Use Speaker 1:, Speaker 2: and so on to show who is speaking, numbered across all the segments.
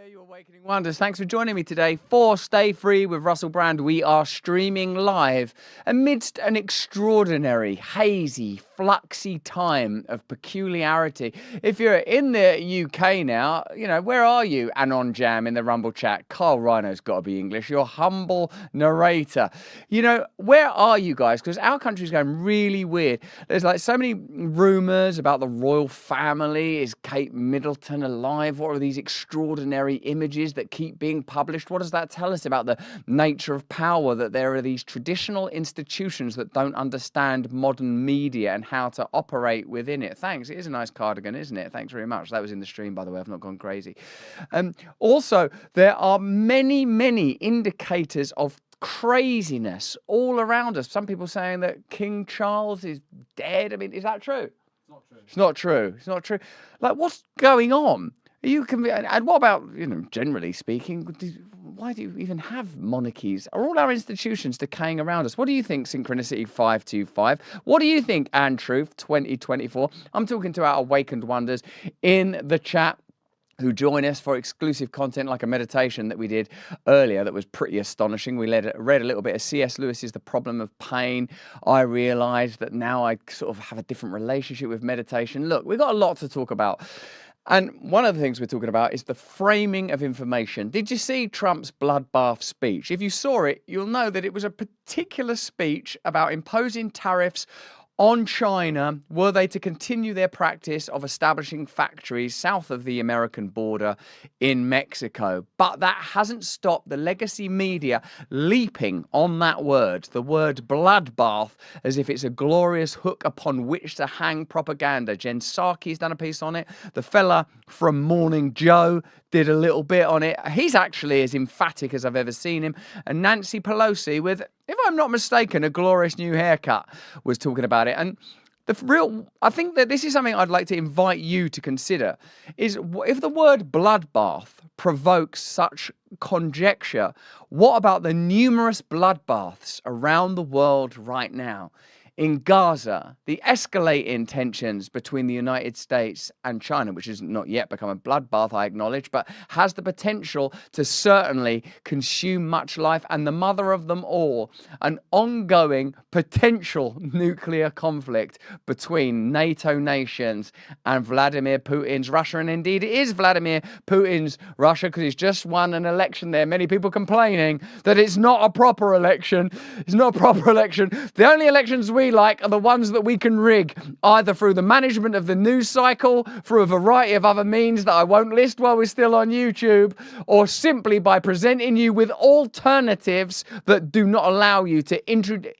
Speaker 1: There you Awakening Wonders. Thanks for joining me today for Stay Free with Russell Brand. We are streaming live amidst an extraordinary, hazy, fluxy time of peculiarity. If you're in the UK now, you know, where are you? Anon Jam in the Rumble chat. Carl Rhino's got to be English. Your humble narrator. You know, where are you guys? Because our country's going really weird. There's like so many rumours about the royal family. Is Kate Middleton alive? What are these extraordinary images that keep being published? What does that tell us about the nature of power, that there are these traditional institutions that don't understand modern media and how to operate within it? Thanks. It is a nice cardigan, isn't it? Thanks very much. That was in the stream, by the way. I've not gone crazy. Also, there are many indicators of craziness all around us. Some people saying that King Charles is dead. I mean, is that true? It's not true. It's not true. It's not true. Like, what's going on? And what about, you know, generally speaking, why do you even have monarchies? Are all our institutions decaying around us? What do you think, Synchronicity 525? What do you think, and Truth 2024? I'm talking to our awakened wonders in the chat who join us for exclusive content like a meditation that we did earlier that was pretty astonishing. We read a little bit of C.S. Lewis's The Problem of Pain. I realised that now I sort of have a different relationship with meditation. Look, we've got a lot to talk about. And one of the things we're talking about is the framing of information. Did you see Trump's bloodbath speech? If you saw it, you'll know that it was a particular speech about imposing tariffs on China were they to continue their practice of establishing factories south of the American border in Mexico. But that hasn't stopped the legacy media leaping on that word, the word bloodbath, as if it's a glorious hook upon which to hang propaganda. Jen Psaki's done a piece on it. The fella from Morning Joe did a little bit on it. He's actually as emphatic as I've ever seen him. And Nancy Pelosi, with, if I'm not mistaken, a glorious new haircut, was talking about it. And I think that this is something I'd like to invite you to consider, is if the word bloodbath provokes such conjecture, what about the numerous bloodbaths around the world right now? In Gaza, the escalating tensions between the United States and China, which has not yet become a bloodbath, I acknowledge, but has the potential to certainly consume much life, and the mother of them all, an ongoing potential nuclear conflict between NATO nations and Vladimir Putin's Russia. And indeed, it is Vladimir Putin's Russia, because he's just won an election there. Many people complaining that it's not a proper election. It's not a proper election. The only elections we like are the ones that we can rig, either through the management of the news cycle, through a variety of other means that I won't list while we're still on YouTube, or simply by presenting you with alternatives that do not allow you to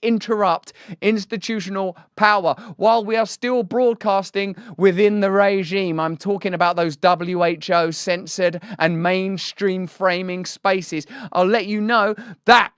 Speaker 1: interrupt institutional power while we are still broadcasting within the regime. I'm talking about those WHO censored and mainstream framing spaces. I'll let you know that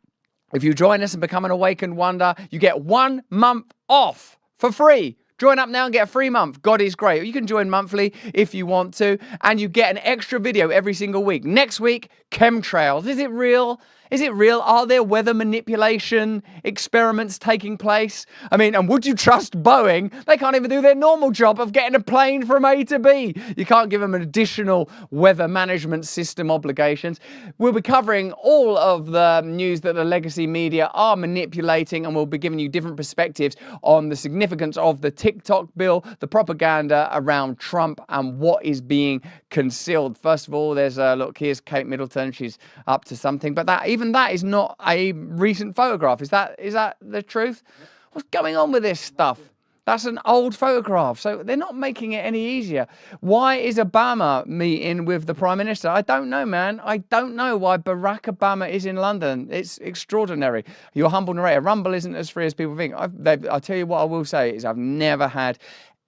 Speaker 1: if you join us and become an awakened wonder, you get 1 month off for free. Join up now and get a free month. God is great. You can join monthly if you want to, and you get an extra video every single week. Next week, chemtrails. Is it real? Is it real? Are there weather manipulation experiments taking place? I mean, and would you trust Boeing? They can't even do their normal job of getting a plane from A to B. You can't give them an additional weather management system obligations. We'll be covering all of the news that the legacy media are manipulating, and we'll be giving you different perspectives on the significance of the TikTok bill, the propaganda around Trump, and what is being concealed. First of all, there's look, here's Kate Middleton. She's up to something, but even that is not a recent photograph. Is that the truth? What's going on with this stuff? That's an old photograph. So they're not making it any easier. Why is Obama meeting with the Prime Minister? I don't know, man. I don't know why Barack Obama is in London. It's extraordinary. Your humble narrator. Rumble isn't as free as people think. I'll tell you what I will say is I've never had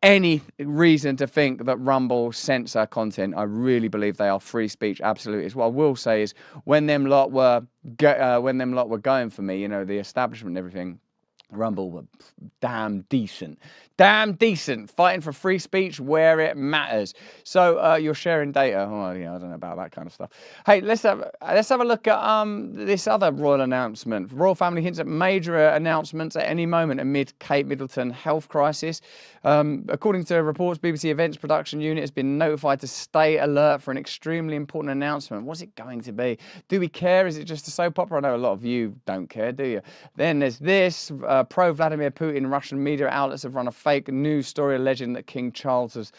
Speaker 1: any reason to think that Rumble censor content. I really believe they are free speech. Absolutely. What I will say is when them lot were going for me, you know, the establishment and everything, Rumble were damn decent. Damn decent. Fighting for free speech where it matters. So you're sharing data. Oh, yeah, I don't know about that kind of stuff. Hey, let's have a look at this other royal announcement. Royal family hints at major announcements at any moment amid Kate Middleton health crisis. According to reports, BBC Events Production Unit has been notified to stay alert for an extremely important announcement. What's it going to be? Do we care? Is it just a soap opera? I know a lot of you don't care, do you? Then there's this. Pro-Vladimir Putin Russian media outlets have run a fake news story alleging that King Charles has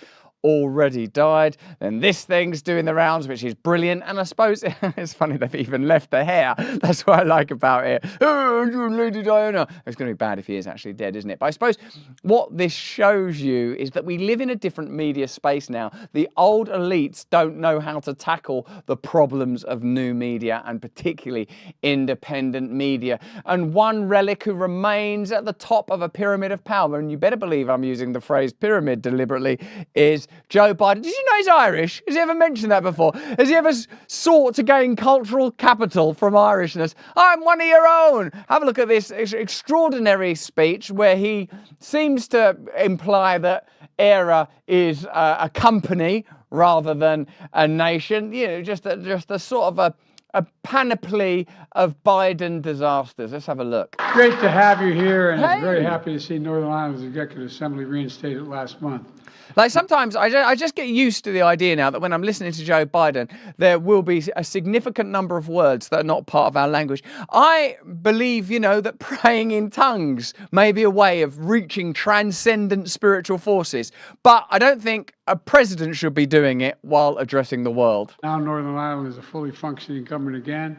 Speaker 1: already died. And this thing's doing the rounds, which is brilliant. And I suppose it's funny they've even left the hair. That's what I like about it. Oh, Lady Diana. It's going to be bad if he is actually dead, isn't it? But I suppose what this shows you is that we live in a different media space now. The old elites don't know how to tackle the problems of new media, and particularly independent media. And one relic who remains at the top of a pyramid of power, and you better believe I'm using the phrase pyramid deliberately, is Joe Biden. Did you know he's Irish? Has he ever mentioned that before? Has he ever sought to gain cultural capital from Irishness? I'm one of your own. Have a look at this extraordinary speech where he seems to imply that ERA is a company rather than a nation. You know, just a sort of a panoply of Biden disasters. Let's have a look.
Speaker 2: Great to have you here, and I'm very happy to see Northern Ireland's Executive Assembly reinstated last month.
Speaker 1: Like sometimes I just get used to the idea now that when I'm listening to Joe Biden, there will be a significant number of words that are not part of our language. I believe, you know, that praying in tongues may be a way of reaching transcendent spiritual forces, but I don't think a president should be doing it while addressing the world.
Speaker 2: Now Northern Ireland is a fully functioning government again,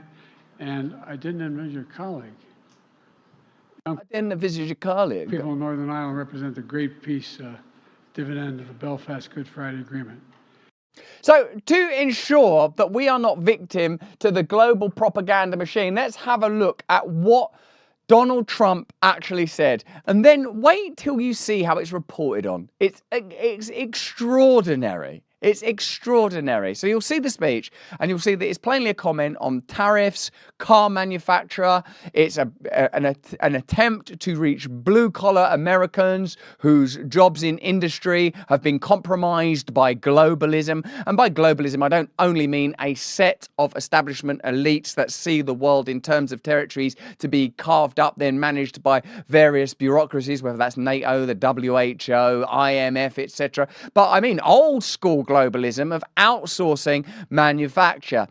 Speaker 2: and I didn't envisage your colleague.
Speaker 1: I didn't envisage your colleague.
Speaker 2: People in Northern Ireland represent the great peace dividend of the Belfast Good Friday Agreement.
Speaker 1: So to ensure that we are not victim to the global propaganda machine, let's have a look at what Donald Trump actually said, and then wait till you see how it's reported on. It's extraordinary. It's extraordinary. So you'll see the speech and you'll see that it's plainly a comment on tariffs, car manufacturer. It's an attempt to reach blue-collar Americans whose jobs in industry have been compromised by globalism. And by globalism, I don't only mean a set of establishment elites that see the world in terms of territories to be carved up, then managed by various bureaucracies, whether that's NATO, the WHO, IMF, etc. But I mean old school globalism of outsourcing manufacture.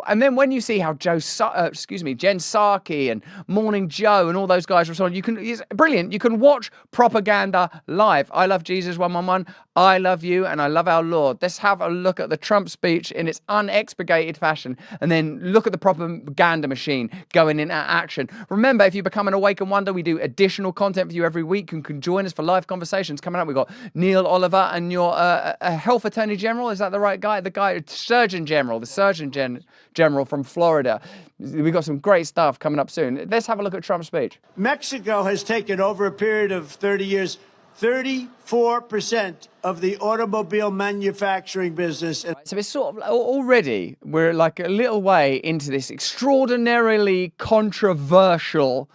Speaker 1: And then when you see how Jen Psaki and Morning Joe and all those guys respond, it's brilliant. You can watch propaganda live. I love Jesus 111. I love you and I love our Lord. Let's have a look at the Trump speech in its unexpurgated fashion and then look at the propaganda machine going into action. Remember, if you become an Awake and Wonder, we do additional content for you every week. You can join us for live conversations coming up. We've got Neil Oliver and your health attorney general. Is that the right guy? The guy, Surgeon General, the Surgeon General from Florida. We've got some great stuff coming up soon. Let's have a look at Trump's speech.
Speaker 3: Mexico has taken, over a period of 30 years, 34% of the automobile manufacturing business.
Speaker 1: So it's sort of already, we're like a little way into this extraordinarily controversial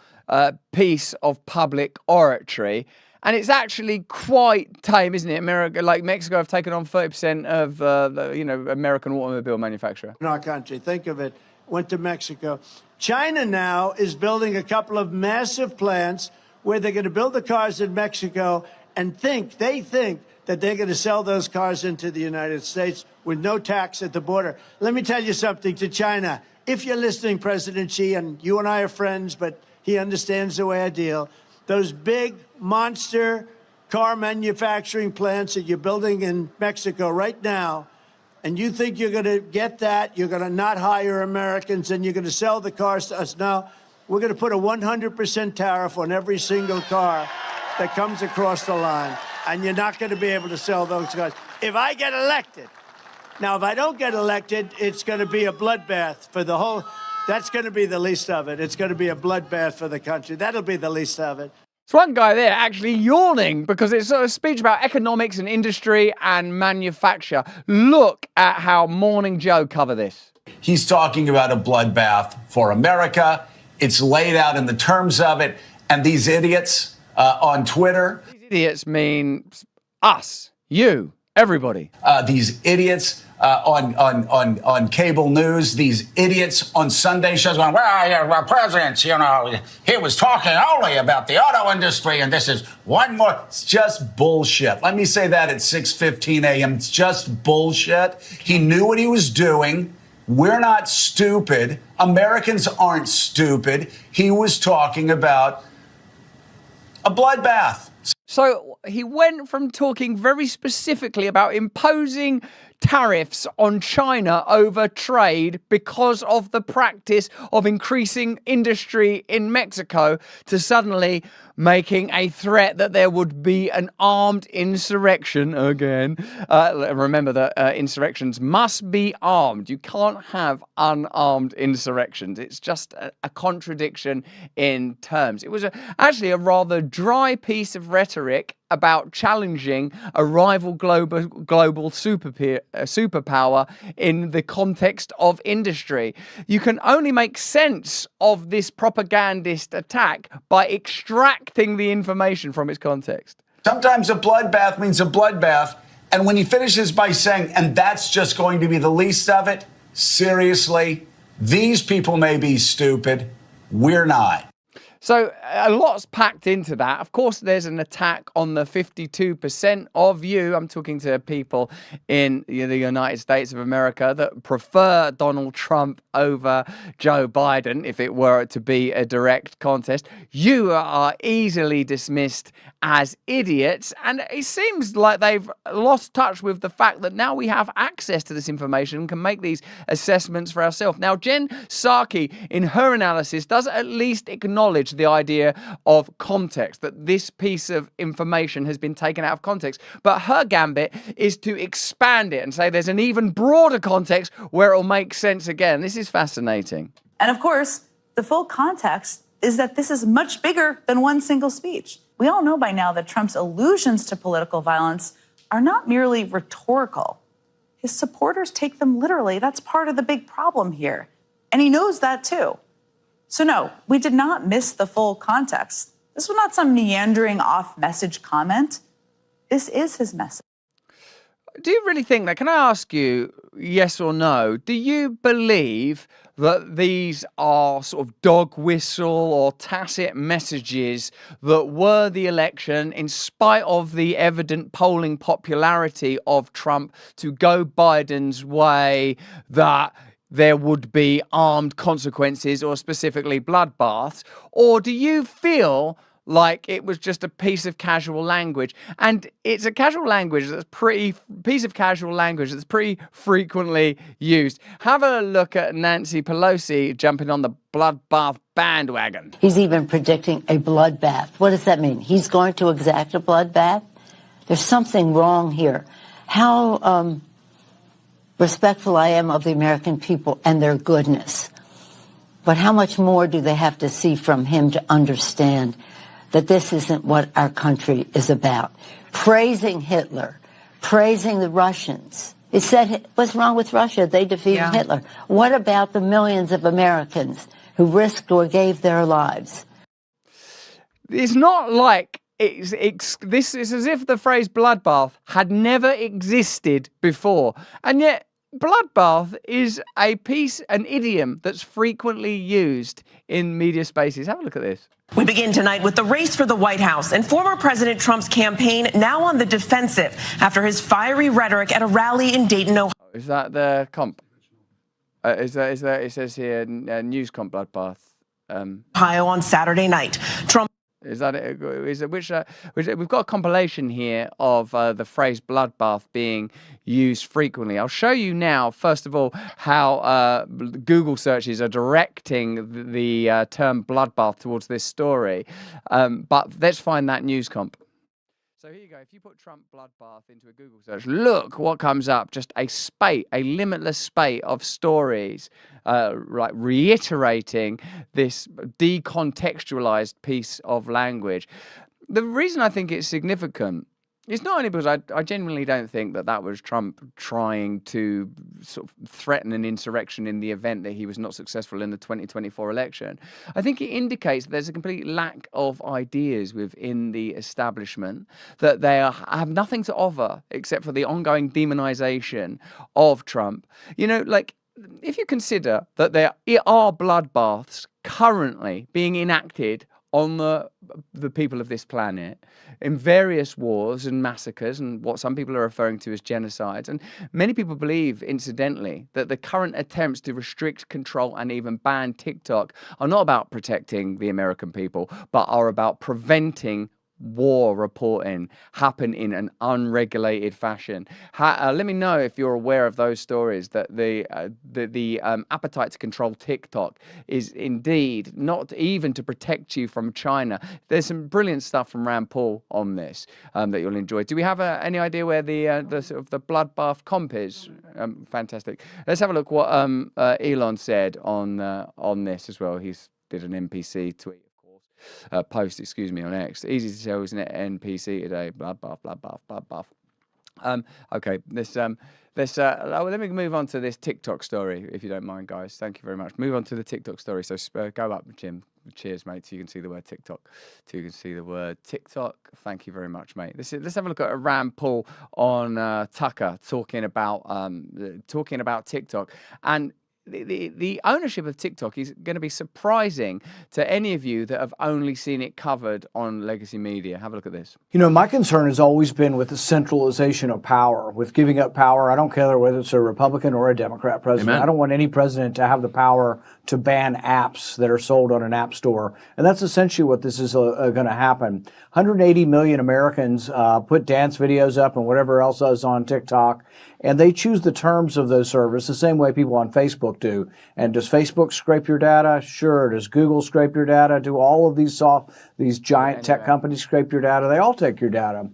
Speaker 1: piece of public oratory. And it's actually quite tame, isn't it? Mexico have taken on 30% of American automobile manufacturer.
Speaker 3: In our country, think of it. Went to Mexico. China now is building a couple of massive plants where they're going to build the cars in Mexico and they think that they're going to sell those cars into the United States with no tax at the border. Let me tell you something to China. If you're listening, President Xi, and you and I are friends, but he understands the way I deal, those big monster car manufacturing plants that you're building in Mexico right now, and you think you're going to get that, you're going to not hire Americans, and you're going to sell the cars to us. No, we're going to put a 100% tariff on every single car that comes across the line, and you're not going to be able to sell those cars. If I get elected, now if I don't get elected, it's going to be a bloodbath for the whole, that's going to be the least of it. It's going to be a bloodbath for the country. That'll be the least of it.
Speaker 1: There's one guy there actually yawning because it's a speech about economics and industry and manufacture. Look at how Morning Joe cover this.
Speaker 4: He's talking about a bloodbath for America. It's laid out in the terms of it. And these idiots on Twitter.
Speaker 1: These idiots mean us, you, everybody.
Speaker 4: These idiots on cable news, these idiots on Sunday shows going, well, presidents, he was talking only about the auto industry, and this is one more. It's just bullshit. Let me say that at 6:15 a.m. It's just bullshit. He knew what he was doing. We're not stupid. Americans aren't stupid. He was talking about a bloodbath.
Speaker 1: So he went from talking very specifically about imposing tariffs on China over trade because of the practice of increasing industry in Mexico to suddenly making a threat that there would be an armed insurrection again. Remember that insurrections must be armed. You can't have unarmed insurrections. It's just a contradiction in terms. It was actually a rather dry piece of rhetoric about challenging a rival global superpower in the context of industry. You can only make sense of this propagandist attack by extracting the information from its context.
Speaker 4: Sometimes a bloodbath means a bloodbath. And when he finishes by saying, and that's just going to be the least of it, seriously, these people may be stupid. We're not.
Speaker 1: So a lot's packed into that. Of course, there's an attack on the 52% of you. I'm talking to people in the United States of America that prefer Donald Trump over Joe Biden if it were to be a direct contest. You are easily dismissed as idiots. And it seems like they've lost touch with the fact that now we have access to this information and can make these assessments for ourselves. Now, Jen Psaki, in her analysis, does at least acknowledge the idea of context, that this piece of information has been taken out of context. But her gambit is to expand it and say there's an even broader context where it'll make sense again. This is fascinating.
Speaker 5: And of course, the full context is that this is much bigger than one single speech. We all know by now that Trump's allusions to political violence are not merely rhetorical. His supporters take them literally. That's part of the big problem here. And he knows that too. So no, we did not miss the full context. This was not some meandering off-message comment. This is his message.
Speaker 1: Do you really think that? Can I ask you, yes or no, do you believe that these are sort of dog whistle or tacit messages that were the election, in spite of the evident polling popularity of Trump, to go Biden's way, that there would be armed consequences or specifically bloodbaths? Or do you feel like it was just a piece of casual language? And it's a casual language that's pretty frequently used. Have a look at Nancy Pelosi jumping on the bloodbath bandwagon.
Speaker 6: He's even predicting a bloodbath. What does that mean? He's going to exact a bloodbath? There's something wrong here. How respectful I am of the American people and their goodness. But how much more do they have to see from him to understand that this isn't what our country is about? Praising Hitler, praising the Russians. It said, what's wrong with Russia? They defeated Hitler. What about the millions of Americans who risked or gave their lives?
Speaker 1: It's not like this is as if the phrase bloodbath had never existed before. And yet bloodbath is an idiom that's frequently used in media spaces. Have a look at this.
Speaker 7: We begin tonight with the race for the White House and former President Trump's campaign now on the defensive after his fiery rhetoric at a rally in Dayton, Ohio.
Speaker 1: Is that the comp? Is that it says here news comp bloodbath?
Speaker 7: Ohio on Saturday night. Trump.
Speaker 1: Is that it? Which we've got a compilation here of the phrase bloodbath being used frequently. I'll show you now, first of all, how Google searches are directing the term bloodbath towards this story. But let's find that news comp. So here you go. If you put Trump bloodbath into a Google search, look what comes up. Just a limitless spate of stories, reiterating this decontextualized piece of language. The reason I think it's significant It's not only because I genuinely don't think that was Trump trying to sort of threaten an insurrection in the event that he was not successful in the 2024 election. I think it indicates that there's a complete lack of ideas within the establishment, that have nothing to offer except for the ongoing demonization of Trump. You know, like, if you consider that there are bloodbaths currently being enacted on the people of this planet in various wars and massacres and what some people are referring to as genocides. And many people believe, incidentally, that the current attempts to restrict, control, and even ban TikTok are not about protecting the American people, but are about preventing war reporting happen in an unregulated fashion. Let me know if you're aware of those stories, that the appetite to control TikTok is indeed not even to protect you from China. There's some brilliant stuff from Rand Paul on this that you'll enjoy. Do we have any idea where the sort of the bloodbath comp is? Fantastic. Let's have a look what Elon said on this as well. He's did an NPC tweet. Post, excuse me, on X. Easy to tell, isn't it? NPC today. Bloodbath. Okay. Let me move on to this TikTok story, if you don't mind, guys. Thank you very much. Move on to the TikTok story. So go up, Jim. Cheers, mate. So you can see the word TikTok. Thank you very much, mate. Let's have a look at Rand Paul on Tucker talking about TikTok. And the ownership of TikTok is going to be surprising to any of you that have only seen it covered on legacy media. Have a look at this.
Speaker 8: You know, my concern has always been with the centralization of power, with giving up power. I don't care whether it's a Republican or a Democrat president.
Speaker 1: Amen.
Speaker 8: I don't want any president to have the power to ban apps that are sold on an app store. And that's essentially what this is going to happen. 180 million Americans put dance videos up and whatever else is on TikTok, and they choose the terms of those services the same way people on Facebook do. And does Facebook scrape your data? Sure. Does Google scrape your data? Do all of these giant tech companies scrape your data? They all take your data.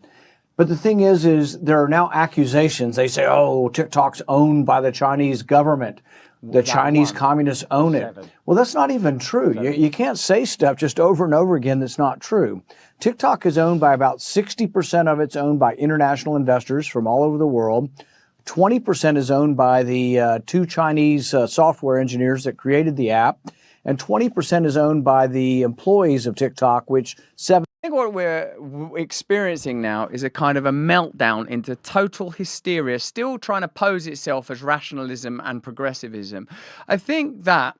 Speaker 8: But the thing is there are now accusations. They say, oh, TikTok's owned by the Chinese government. The Chinese communists own it. Well, that's not even true. You can't say stuff just over and over again that's not true. TikTok is owned by about 60% of it's owned by international investors from all over the world. 20% is owned by the two Chinese software engineers that created the app. And 20% is owned by the employees of TikTok, which I
Speaker 1: think what we're experiencing now is a kind of a meltdown into total hysteria, still trying to pose itself as rationalism and progressivism. I think that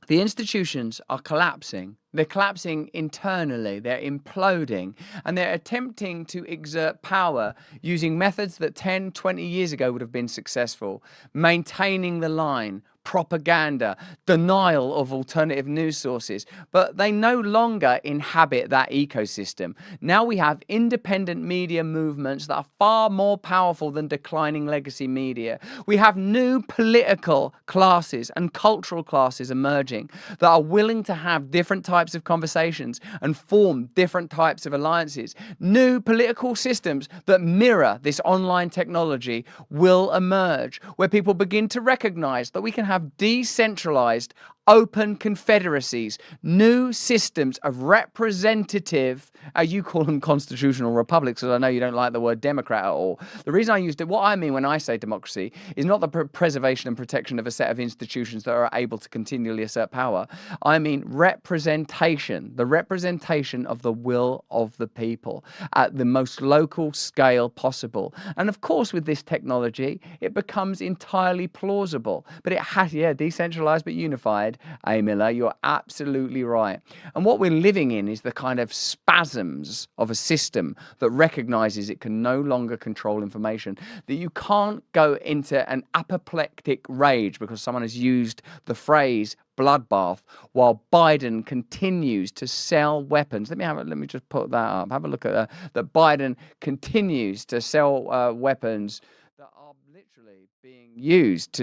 Speaker 1: the institutions are collapsing. They're collapsing internally, they're imploding, and they're attempting to exert power using methods that 10, 20 years ago would have been successful. Maintaining the line, propaganda, denial of alternative news sources, but they no longer inhabit that ecosystem. Now we have independent media movements that are far more powerful than declining legacy media. We have new political classes and cultural classes emerging that are willing to have different types of conversations and form different types of alliances. New political systems that mirror this online technology will emerge, where people begin to recognize that we can have decentralized, open confederacies, new systems of representative, you call them constitutional republics, because I know you don't like the word democrat at all. The reason I used it, what I mean when I say democracy, is not the preservation and protection of a set of institutions that are able to continually assert power. I mean representation, the representation of the will of the people at the most local scale possible. And of course, with this technology, it becomes entirely plausible. But it has, decentralized but unified. A. Miller, you're absolutely right. And what we're living in is the kind of spasms of a system that recognizes it can no longer control information, that you can't go into an apoplectic rage because someone has used the phrase bloodbath while Biden continues to sell weapons. Let me just put that up. Have a look at that. Biden continues to sell weapons that are literally being used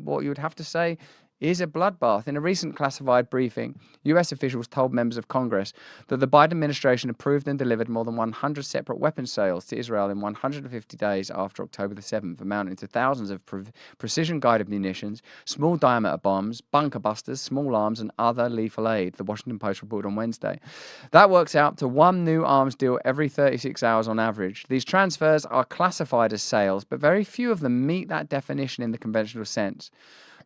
Speaker 1: what you would have to say is a bloodbath. In a recent classified briefing, U.S. officials told members of Congress that the Biden administration approved and delivered more than 100 separate weapons sales to Israel in 150 days after October the 7th, amounting to thousands of precision-guided munitions, small diameter bombs, bunker busters, small arms, and other lethal aid, the Washington Post reported on Wednesday. That works out to one new arms deal every 36 hours on average. These transfers are classified as sales, but very few of them meet that definition in the conventional sense.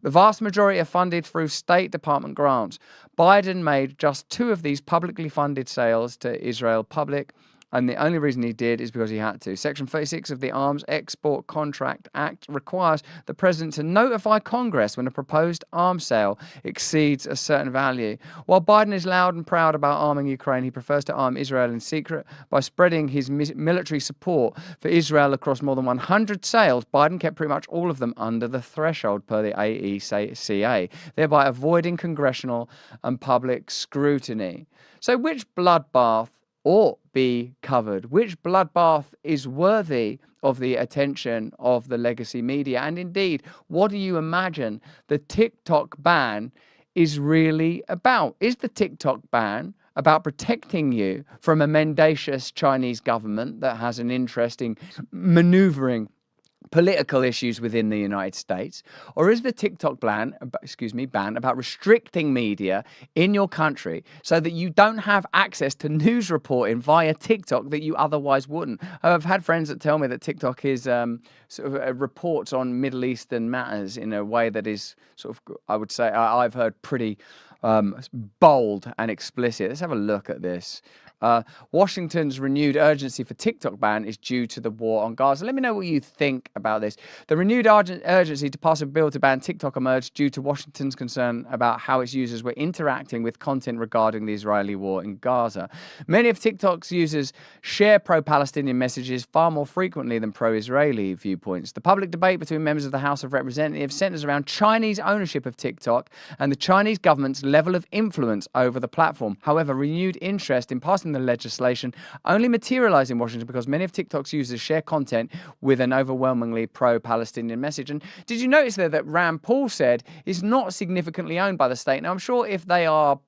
Speaker 1: The vast majority are funded through State Department grants. Biden made just 2 of these publicly funded sales to Israel public, and the only reason he did is because he had to. Section 36 of the Arms Export Contract Act requires the president to notify Congress when a proposed arms sale exceeds a certain value. While Biden is loud and proud about arming Ukraine, he prefers to arm Israel in secret. By spreading his military support for Israel across more than 100 sales, Biden kept pretty much all of them under the threshold per the AECA, thereby avoiding congressional and public scrutiny. So which bloodbath ought be covered? Which bloodbath is worthy of the attention of the legacy media? And indeed, what do you imagine the TikTok ban is really about? Is the TikTok ban about protecting you from a mendacious Chinese government that has an interest in maneuvering political issues within the United States? Or is the TikTok ban about restricting media in your country so that you don't have access to news reporting via TikTok that you otherwise wouldn't? I've had friends that tell me that TikTok is reports on Middle Eastern matters in a way that is I would say, I've heard pretty bold and explicit. Let's have a look at this. Washington's renewed urgency for TikTok ban is due to the war on Gaza. Let me know what you think about this. The renewed urgency to pass a bill to ban TikTok emerged due to Washington's concern about how its users were interacting with content regarding the Israeli war in Gaza. Many of TikTok's users share pro-Palestinian messages far more frequently than pro-Israeli viewpoints. The public debate between members of the House of Representatives centers around Chinese ownership of TikTok and the Chinese government's level of influence over the platform. However, renewed interest in passing the legislation only materialized in Washington because many of TikTok's users share content with an overwhelmingly pro-Palestinian message. And did you notice there that Rand Paul said is not significantly owned by the state? Now, I'm sure if they are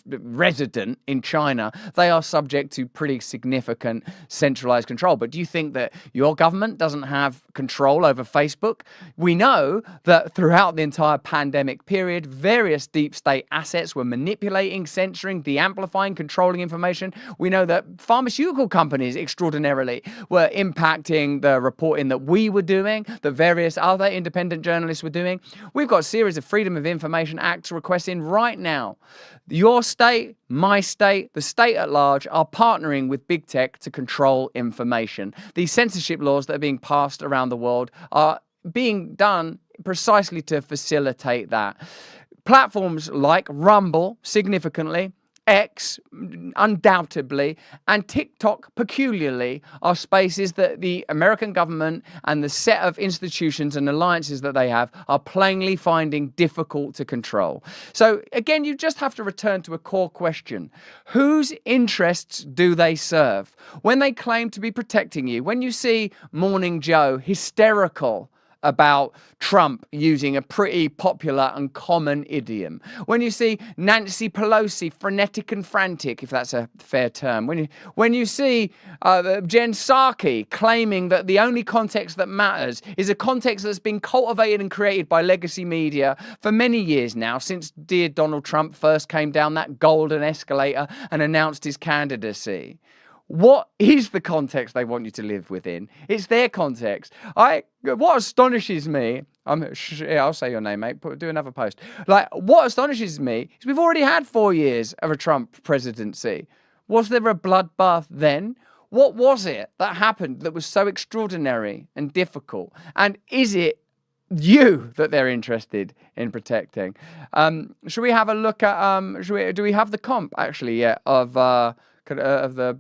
Speaker 1: resident in China, they are subject to pretty significant centralized control. But do you think that your government doesn't have control over Facebook? We know that throughout the entire pandemic period, various deep state assets were manipulating, censoring, de-amplifying, controlling information. We know that pharmaceutical companies extraordinarily were impacting the reporting that we were doing, that various other independent journalists were doing. We've got a series of Freedom of Information Acts requesting right now. Your state, my state, the state at large are partnering with big tech to control information. These censorship laws that are being passed around the world are being done precisely to facilitate that. Platforms like Rumble, significantly, X, undoubtedly, and TikTok, peculiarly, are spaces that the American government and the set of institutions and alliances that they have are plainly finding difficult to control. So, again, you just have to return to a core question. Whose interests do they serve? When they claim to be protecting you, when you see Morning Joe hysterical about Trump using a pretty popular and common idiom. When you see Nancy Pelosi frenetic and frantic, if that's a fair term. When you see Jen Psaki claiming that the only context that matters is a context that's been cultivated and created by legacy media for many years now, since dear Donald Trump first came down that golden escalator and announced his candidacy. What is the context they want you to live within? It's their context. What astonishes me, I'll say your name, mate, do another post. What astonishes me is we've already had 4 years of a Trump presidency. Was there a bloodbath then? What was it that happened that was so extraordinary and difficult? And is it you that they're interested in protecting? Should we have a look at, do we have the comp actually yet of the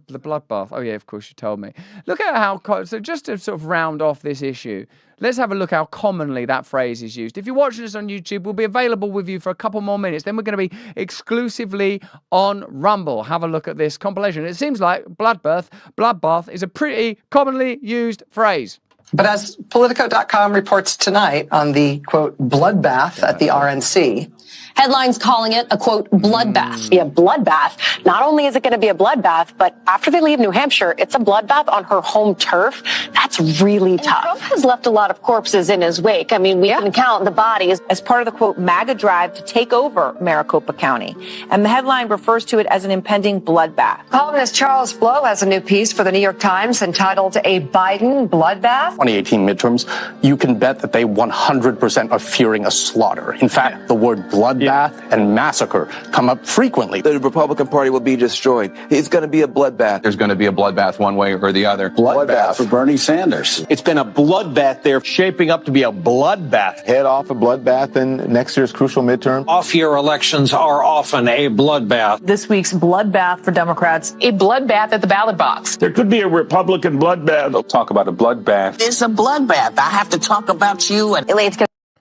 Speaker 1: bloodbath? Oh yeah, of course, you told me. Look at how, so just to sort of round off this issue, let's have a look how commonly that phrase is used. If you're watching us on YouTube, we'll be available with you for a couple more minutes. Then we're going to be exclusively on Rumble. Have a look at this compilation. It seems like bloodbath is a pretty commonly used phrase.
Speaker 9: But as Politico.com reports tonight on the, quote, bloodbath at the RNC, Headlines calling it a, quote, bloodbath. Be a bloodbath. Not only is it going to be a bloodbath, but after they leave New Hampshire, it's a bloodbath on her home turf. That's really tough. Trump has left a lot of corpses in his wake. I mean, we can count the bodies as part of the, quote, MAGA drive to take over Maricopa County. And the headline refers to it as an impending bloodbath. Columnist Charles Blow has a new piece for the New York Times entitled A Biden Bloodbath.
Speaker 10: 2018 midterms, you can bet that they 100% are fearing a slaughter. In fact, the word bloodbath and massacre come up frequently.
Speaker 11: The Republican Party will be destroyed. It's going to be a bloodbath.
Speaker 12: There's going to be a bloodbath one way or the other.
Speaker 13: Bloodbath for Bernie Sanders.
Speaker 14: It's been a bloodbath there, shaping up to be a bloodbath.
Speaker 15: Head off a bloodbath in next year's crucial midterm.
Speaker 16: Off-year elections are often a bloodbath.
Speaker 5: This week's bloodbath for Democrats.
Speaker 17: A bloodbath at the ballot box.
Speaker 18: There could be a Republican bloodbath.
Speaker 12: They'll talk about a bloodbath.
Speaker 19: It's a bloodbath. I have to talk about you. And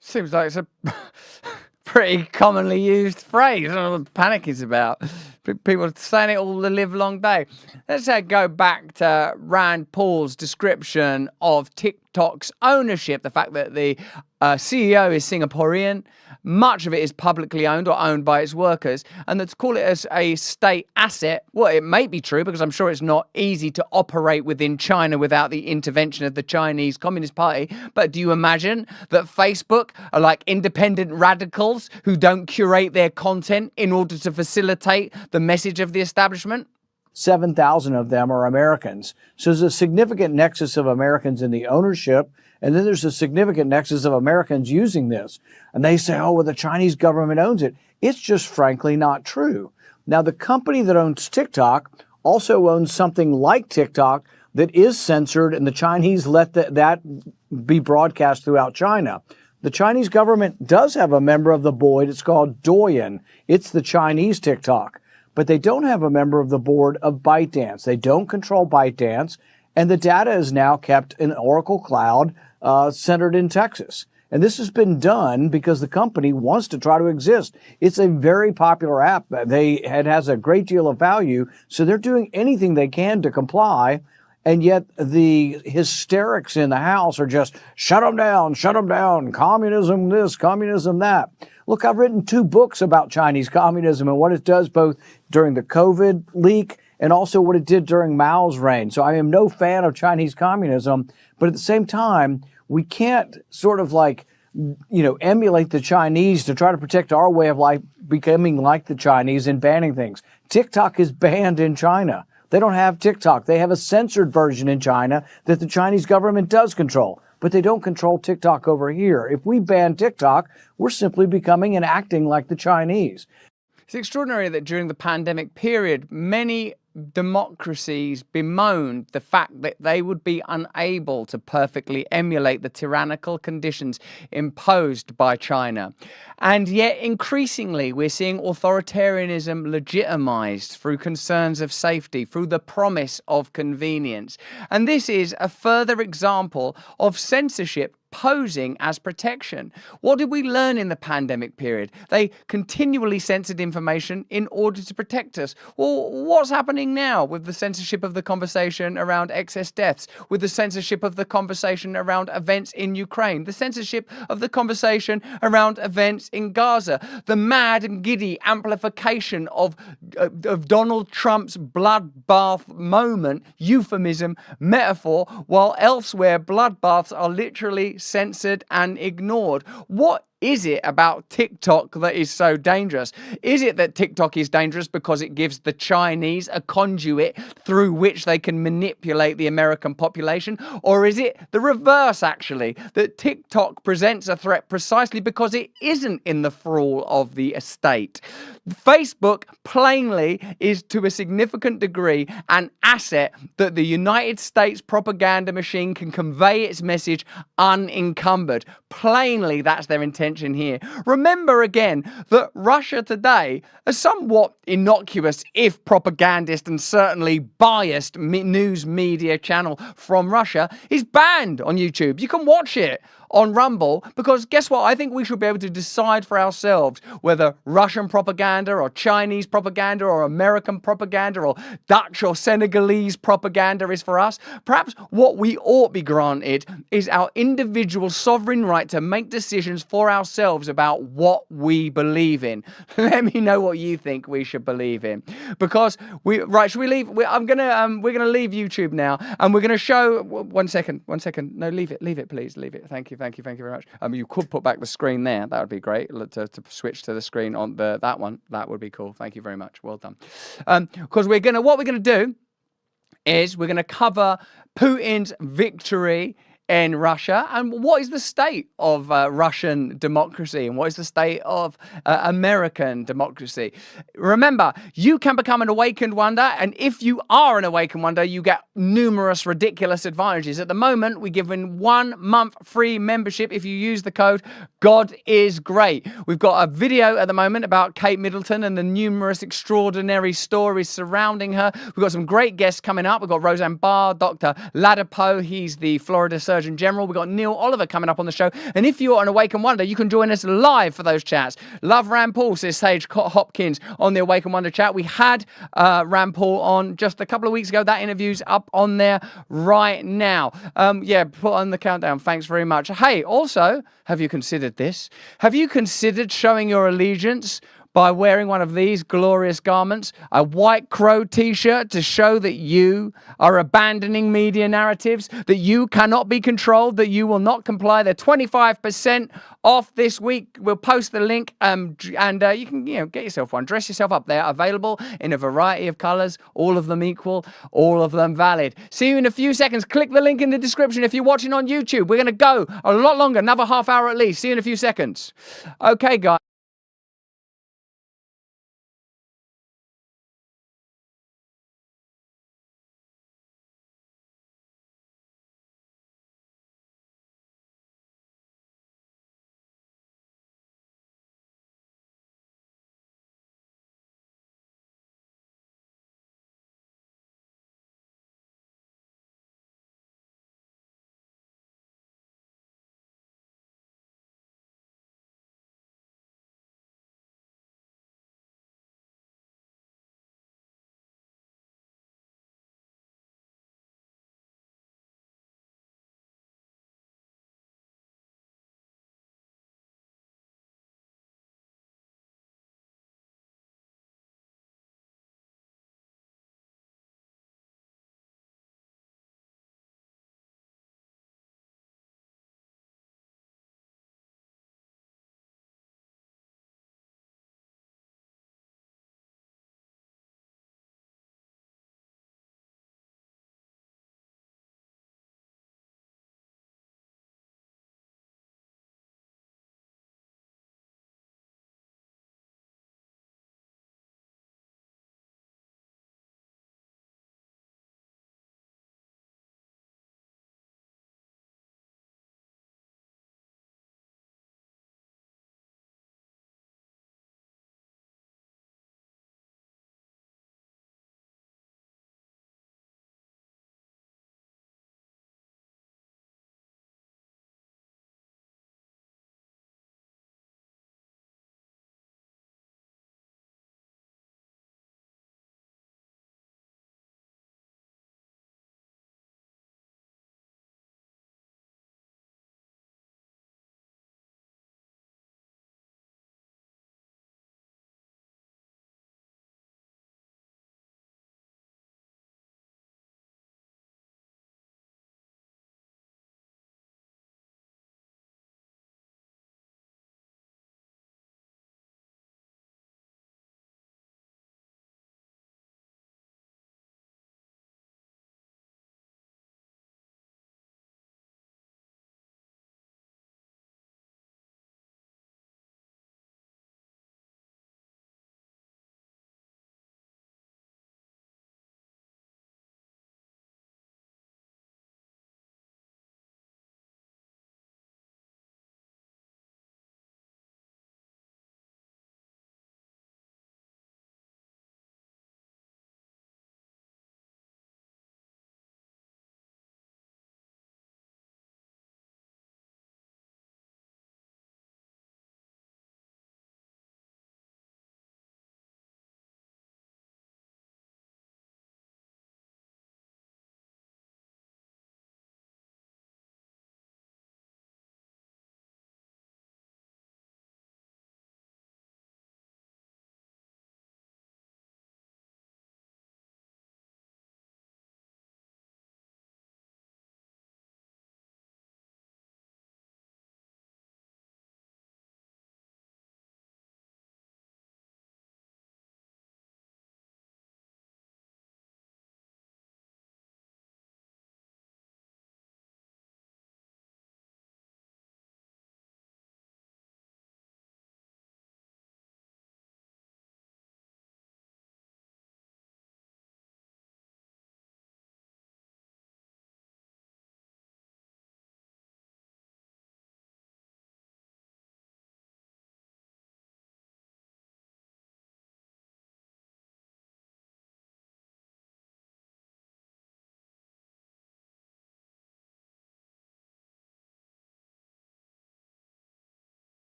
Speaker 1: Seems like it's a pretty commonly used phrase. I don't know what the panic is about. People are saying it all the live long day. Let's go back to Rand Paul's description of TikTok's ownership. The fact that the CEO is Singaporean, much of it is publicly owned or owned by its workers, and to call it as a state asset, well, it may be true because I'm sure it's not easy to operate within China without the intervention of the Chinese Communist Party. But do you imagine that Facebook are like independent radicals who don't curate their content in order to facilitate the message of the establishment?
Speaker 8: 7,000 of them are Americans. So there's a significant nexus of Americans in the ownership, and then there's a significant nexus of Americans using this. And they say, oh, well, the Chinese government owns it. It's just frankly not true. Now, the company that owns TikTok also owns something like TikTok that is censored, and the Chinese let that be broadcast throughout China. The Chinese government does have a member of the board. It's called Douyin. It's the Chinese TikTok. But they don't have a member of the board of ByteDance. They don't control ByteDance, and the data is now kept in Oracle Cloud, centered in Texas. And this has been done because the company wants to try to exist. It's a very popular app. It has a great deal of value, so they're doing anything they can to comply. And yet the hysterics in the House are just, shut them down, communism this, communism that. Look, I've written 2 books about Chinese communism and what it does both during the COVID leak and also what it did during Mao's reign. So I am no fan of Chinese communism, but at the same time, we can't sort of emulate the Chinese to try to protect our way of life, becoming like the Chinese and banning things. TikTok is banned in China. They don't have TikTok. They have a censored version in China that the Chinese government does control, but they don't control TikTok over here. If we ban TikTok, we're simply becoming and acting like the Chinese.
Speaker 1: It's extraordinary that during the pandemic period, many democracies bemoaned the fact that they would be unable to perfectly emulate the tyrannical conditions imposed by China. And yet, increasingly, we're seeing authoritarianism legitimized through concerns of safety, through the promise of convenience. And this is a further example of censorship posing as protection. What did we learn in the pandemic period? They continually censored information in order to protect us. Well, what's happening now with the censorship of the conversation around excess deaths, with the censorship of the conversation around events in Ukraine, the censorship of the conversation around events in Gaza, the mad and giddy amplification of Donald Trump's bloodbath moment, euphemism, metaphor, while elsewhere bloodbaths are literally censored and ignored. What is it about TikTok that is so dangerous? Is it that TikTok is dangerous because it gives the Chinese a conduit through which they can manipulate the American population? Or is it the reverse, actually, that TikTok presents a threat precisely because it isn't in the thrall of the estate? Facebook plainly is to a significant degree an asset that the United States propaganda machine can convey its message unencumbered. Plainly, that's their intention here. Remember again that Russia Today, a somewhat innocuous, if propagandist and certainly biased news media channel from Russia, is banned on YouTube. You can watch it on Rumble, because guess what? I think we should be able to decide for ourselves whether Russian propaganda or Chinese propaganda or American propaganda or Dutch or Senegalese propaganda is for us. Perhaps what we ought be granted is our individual sovereign right to make decisions for ourselves about what we believe in. Let me know what you think we should believe in, because should we leave? We're gonna leave YouTube now, and we're gonna show. One second. No, leave it, please, leave it. Thank you very much. You could put back the screen there. That would be great. To switch to the screen on that one. That would be cool. Thank you very much. Well done. Because what we're gonna do is we're gonna cover Putin's victory in Russia, and what is the state of Russian democracy, and what is the state of American democracy. Remember, you can become an awakened wonder, and if you are an awakened wonder, you get numerous ridiculous advantages. At the moment, we're giving 1 month free membership if you use the code God is Great. We've got a video at the moment about Kate Middleton and the numerous extraordinary stories surrounding her. We've got some great guests coming up. We've got Roseanne Barr, Dr. Ladapo, he's the Florida Surgeon General. We've got Neil Oliver coming up on the show. And if you're an Awaken Wonder, you can join us live for those chats. Love Rand Paul, says Sage Hopkins on the Awaken Wonder chat. We had Rand Paul on just a couple of weeks ago. That interview's up on there right now. Put on the countdown. Thanks very much. Hey, also, have you considered this? Have you considered showing your allegiance by wearing one of these glorious garments, a White Crow t-shirt, to show that you are abandoning media narratives, that you cannot be controlled, that you will not comply? They're 25% off this week. We'll post the link, and you can get yourself one. Dress yourself up. They're available in a variety of colors, all of them equal, all of them valid. See you in a few seconds. Click the link in the description if you're watching on YouTube. We're going to go a lot longer, another half hour at least. See you in a few seconds. Okay, guys.